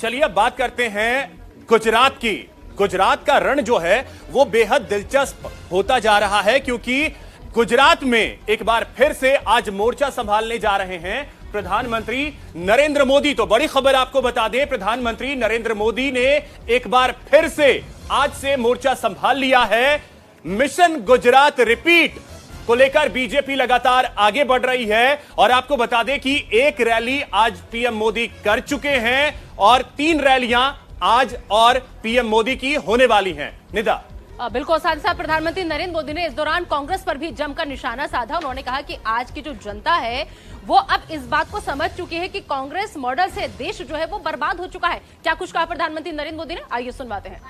चलिए अब बात करते हैं गुजरात की। गुजरात का रण जो है वो बेहद दिलचस्प होता जा रहा है, क्योंकि गुजरात में एक बार फिर से आज मोर्चा संभालने जा रहे हैं प्रधानमंत्री नरेंद्र मोदी। तो बड़ी खबर आपको बता दें, प्रधानमंत्री नरेंद्र मोदी ने एक बार फिर से आज से मोर्चा संभाल लिया है। मिशन गुजरात रिपीट को लेकर बीजेपी लगातार आगे बढ़ रही है। और आपको बता दें कि एक रैली आज पीएम मोदी कर चुके हैं और 3 रैलियां आज और पीएम मोदी की होने वाली हैं। निदा बिल्कुल साथ ही साथ प्रधानमंत्री नरेंद्र मोदी ने इस दौरान कांग्रेस पर भी जमकर निशाना साधा। उन्होंने कहा कि आज की जो जनता है वो अब इस बात को समझ चुकी है कि कांग्रेस मॉडल से देश जो है वो बर्बाद हो चुका है। क्या कुछ कहा प्रधानमंत्री नरेंद्र मोदी ने, आइए सुनवाते हैं।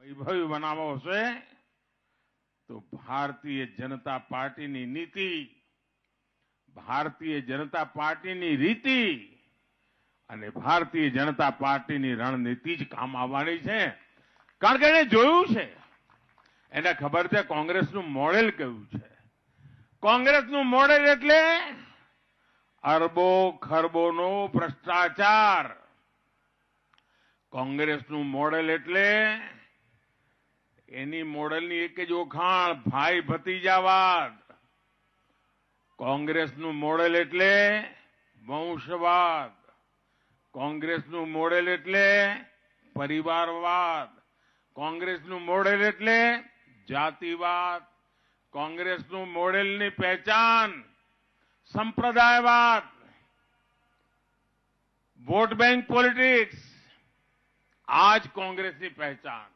वैभव बनावो से तो भारतीय जनता पार्टीनी नीति, भारतीय जनता पार्टीनी રીતિ અને ભારતીય જનતા પાર્ટીની રણનીતિ જ કામ આવવાની છે। કારણ કે એને જોયું છે, એને ખબર છે કોંગ્રેસનું મોડેલ કેવું છે। કોંગ્રેસનું મોડેલ એટલે અરબો ખરબોનો ભ્રષ્ટાચાર। કોંગ્રેસનું મોડેલ એટલે એની મોડેલની એક જ ઓળખાણ ભાઈ ભતીજાવાદ। કોંગ્રેસનું મોડેલ એટલે વંશવાદ। કોંગ્રેસનું મોડેલ એટલે પરિવારવાદ। કોંગ્રેસનું મોડેલ એટલે જાતિવાદ। કોંગ્રેસનું મોડેલની પહેચાન સંપ્રદાયવાદ, વોટ બેંક પોલિટિક્સ आज कांग्रेस की पहचान।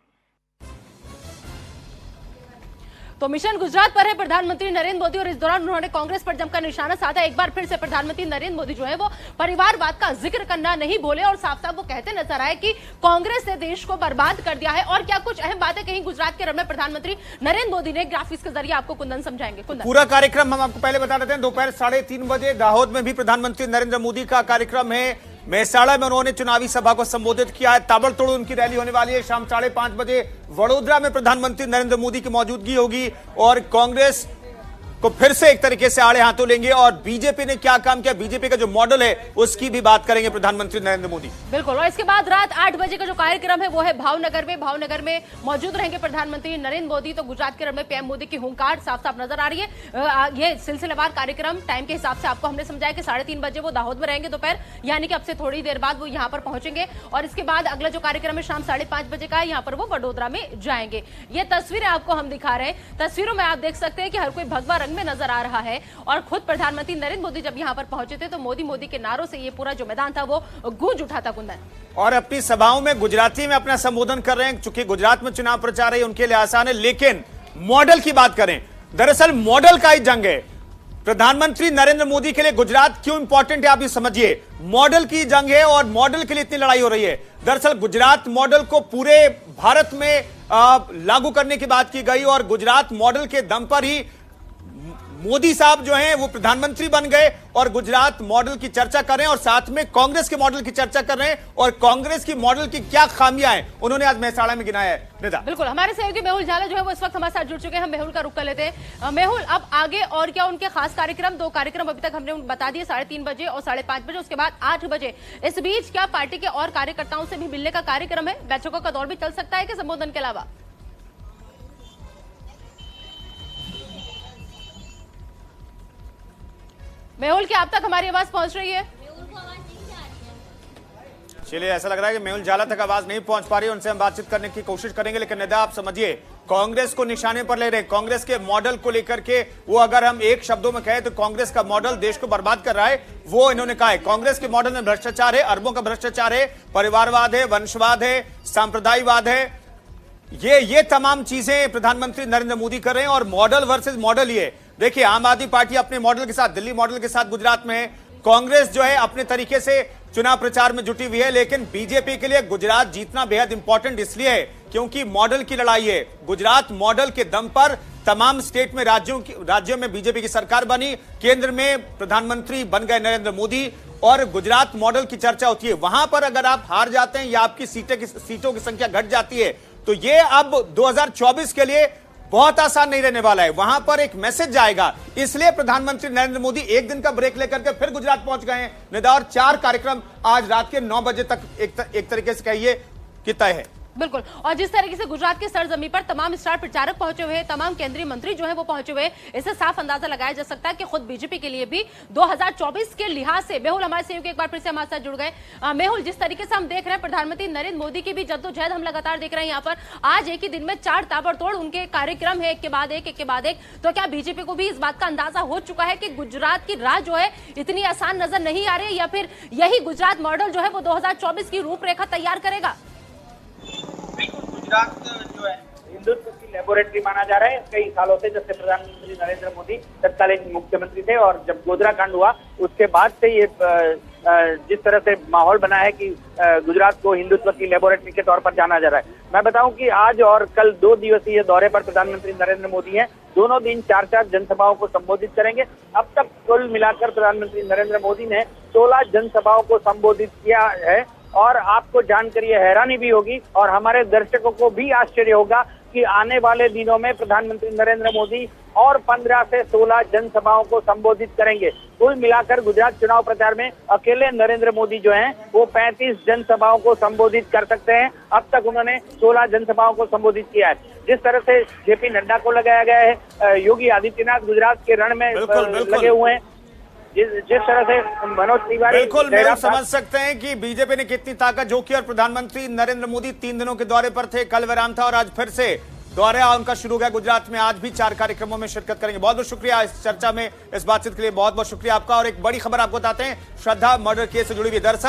तो मिशन गुजरात पर है प्रधानमंत्री नरेंद्र मोदी और इस दौरान उन्होंने कांग्रेस पर जमकर निशाना साधा। एक बार फिर से प्रधानमंत्री नरेंद्र मोदी जो है वो परिवारवाद का जिक्र करना नहीं बोले और साफ साफ वो कहते नजर आए कि कांग्रेस ने देश को बर्बाद कर दिया है। और क्या कुछ अहम बातें कहीं गुजरात के रण में प्रधानमंत्री नरेंद्र मोदी ने, ग्राफिक्स के जरिए आपको कुंदन समझाएंगे। कुंदन, पूरा कार्यक्रम हम आपको पहले बता देते हैं। दोपहर 3:30 बजे दाहोद में भी प्रधानमंत्री नरेंद्र मोदी का कार्यक्रम है। मेहसाणा में उन्होंने चुनावी सभा को संबोधित किया है। ताबड़तोड़ उनकी रैली होने वाली है। शाम 5:30 बजे वडोदरा में प्रधानमंत्री नरेंद्र मोदी की मौजूदगी होगी और कांग्रेस को फिर से एक तरीके से आड़े हाथों लेंगे। और बीजेपी ने क्या काम किया, बीजेपी का जो मॉडल है उसकी भी बात करेंगे प्रधानमंत्री नरेंद्र मोदी। बिल्कुल। और इसके बाद रात 8 बजे का जो कार्यक्रम है वो है भावनगर में। भावनगर में मौजूद रहेंगे प्रधानमंत्री नरेंद्र मोदी। तो गुजरात के रण में पीएम मोदी की हुंकार साफ साफ नजर आ रही है। ये सिलसिलेवार कार्यक्रम टाइम के हिसाब से आपको हमने समझाया कि 3:30 बजे वो दाहोद में रहेंगे दोपहर, यानी कि अब से थोड़ी देर बाद वो यहाँ पर पहुंचेंगे। और इसके बाद अगला जो कार्यक्रम है शाम 5:30 बजे का, यहाँ पर वो वडोदरा में जाएंगे। ये तस्वीरें आपको हम दिखा रहे हैं। तस्वीरों में आप देख सकते हैं कि हर कोई भगवा रंग में नजर आ रहा है। और खुद प्रधानमंत्री नरेंद्र मोदी जब यहां पर पहुंचे थे तो मोदी मोदी के नारों से ये पूरा जो मैदान था वो गूंज उठा था। कुंदन, और अपनी सभाओं में गुजराती में अपना संबोधन कर रहे हैं। चूंकि गुजरात में चुनाव प्रचार है उनके लिए आसान है, लेकिन मॉडल की बात करें, दरअसल मॉडल का ही जंग है। प्रधानमंत्री नरेंद्र मोदी के लिए गुजरात क्यों इंपॉर्टेंट है आप ये समझिए। मॉडल की जंग है और मॉडल के लिए इतनी लड़ाई हो रही है। दरअसल गुजरात मॉडल को पूरे भारत में लागू करने की बात की गई और गुजरात मॉडल के दम पर ही मोदी साहब जो हैं वो प्रधानमंत्री बन गए और गुजरात मॉडल की चर्चा कर रहे हैं और साथ में कांग्रेस के मॉडल की चर्चा कर रहे हैं और कांग्रेस की मॉडल की क्या खामियां हैं उन्होंने आज मेहसाणा में गिनाया है। निदा, बिल्कुल। हमारे सहयोगी मेहुल झाला जो है वो इस वक्त हमारे साथ जुड़ चुके हैं। हम मेहुल का रुख कर लेते हैं। मेहुल, अब आगे और क्या उनके खास कार्यक्रम? 2 कार्यक्रम अभी तक हमने बता दिए, 3:30 बजे और 5:30 बजे, उसके बाद 8 बजे। इस बीच क्या पार्टी के और कार्यकर्ताओं से भी मिलने का कार्यक्रम है? बैठकों का दौर भी चल सकता है कि संबोधन के अलावा? मेहुल, क्या आप तक हमारी आवाज पहुंच रही है? चलिए, ऐसा लग रहा है कि मेहुल झाला तक आवाज नहीं पहुंच पा रही है। उनसे हम बातचीत करने की कोशिश करेंगे, लेकिन निदा आप समझिए कांग्रेस को निशाने पर ले रहे, कांग्रेस के मॉडल को लेकर के वो अगर हम एक शब्दों में कहें तो कांग्रेस का मॉडल देश को बर्बाद कर रहा है। वो इन्होंने कहा है कांग्रेस के मॉडल में भ्रष्टाचार है, अरबों का भ्रष्टाचार है, परिवारवाद है, वंशवाद है, सांप्रदायिकवाद है। ये तमाम चीजें प्रधानमंत्री नरेंद्र मोदी कर रहे हैं और मॉडल वर्सेस मॉडल ये। देखिए, आम आदमी पार्टी अपने मॉडल के साथ, दिल्ली मॉडल के साथ गुजरात में है। कांग्रेस जो है अपने तरीके से चुनाव प्रचार में जुटी हुई है, लेकिन बीजेपी के लिए गुजरात जीतना बेहद इंपॉर्टेंट इसलिए है क्योंकि मॉडल की लड़ाई है। गुजरात मॉडल के दम पर तमाम स्टेट में राज्यों में बीजेपी की सरकार बनी, केंद्र में प्रधानमंत्री बन गए नरेंद्र मोदी और गुजरात मॉडल की चर्चा होती है। वहां पर अगर आप हार जाते हैं या आपकी सीटों की संख्या घट जाती है तो ये अब 2024 के लिए बहुत आसान नहीं रहने वाला है। वहां पर एक मैसेज जाएगा, इसलिए प्रधानमंत्री नरेंद्र मोदी एक दिन का ब्रेक लेकर के फिर गुजरात पहुंच गए हैं। निदा, और 4 कार्यक्रम आज रात के 9 बजे तक एक तरीके से कहिए कि तय है। बिल्कुल, और जिस तरीके से गुजरात की सरजमी पर तमाम स्टार प्रचारक पहुंचे हुए हैं, तमाम केंद्रीय मंत्री जो है वो पहुंचे हुए हैं, इससे साफ अंदाजा लगाया जा सकता है कि खुद बीजेपी के लिए भी 2024 के लिहाज से, मेहुल हमारे सहयोगी एक बार फिर से हमारे साथ जुड़ गए। मेहुल, जिस तरीके से हम देख रहे हैं प्रधानमंत्री नरेंद्र मोदी की भी जद्दोजहद हम लगातार देख रहे हैं यहाँ पर, आज एक ही दिन में 4 ताबड़तोड़ उनके कार्यक्रम है, एक के बाद एक, तो क्या बीजेपी को भी इस बात का अंदाजा हो चुका है कि गुजरात की राह जो है इतनी आसान नजर नहीं आ रही, या फिर यही गुजरात मॉडल जो है वो 2024 की रूपरेखा तैयार करेगा? गुजरात जो है हिंदुत्व की लेबोरेटरी माना जा रहा है कई सालों से, जब से प्रधानमंत्री नरेंद्र मोदी तत्कालीन मुख्यमंत्री थे, और जब गोधरा कांड हुआ उसके बाद से ये जिस तरह से माहौल बना है कि गुजरात को हिंदुत्व की लेबोरेटरी के तौर पर जाना जा रहा है। मैं बताऊं कि आज और कल 2 दिवसीय दौरे पर प्रधानमंत्री नरेंद्र मोदी हैं। दोनों दिन 4-4 जनसभाओं को संबोधित करेंगे। अब तक कुल मिलाकर प्रधानमंत्री नरेंद्र मोदी ने 16 जनसभाओं को संबोधित किया है, और आपको जानकर ये हैरानी भी होगी और हमारे दर्शकों को भी आश्चर्य होगा कि आने वाले दिनों में प्रधानमंत्री नरेंद्र मोदी और 15 से 16 जनसभाओं को संबोधित करेंगे। कुल मिलाकर गुजरात चुनाव प्रचार में अकेले नरेंद्र मोदी जो हैं वो 35 जनसभाओं को संबोधित कर सकते हैं। अब तक उन्होंने 16 जनसभाओं को संबोधित किया है। जिस तरह से जेपी नड्डा को लगाया गया है, योगी आदित्यनाथ गुजरात के रण में लगे हुए हैं, जिस तरह से मनोज तिवारी, बिल्कुल मैं समझ सकते हैं कि बीजेपी ने कितनी ताकत झोंकी, और प्रधानमंत्री नरेंद्र मोदी 3 दिनों के दौरे पर थे, कल विराम था और आज फिर से दौरे उनका शुरू हो गया गुजरात में। आज भी 4 कार्यक्रमों में शिरकत करेंगे। बहुत बहुत शुक्रिया इस चर्चा में, इस बातचीत के लिए बहुत बहुत शुक्रिया आपका। और एक बड़ी खबर आपको बताते हैं, श्रद्धा मर्डर केस से जुड़ी हुई। दरअसल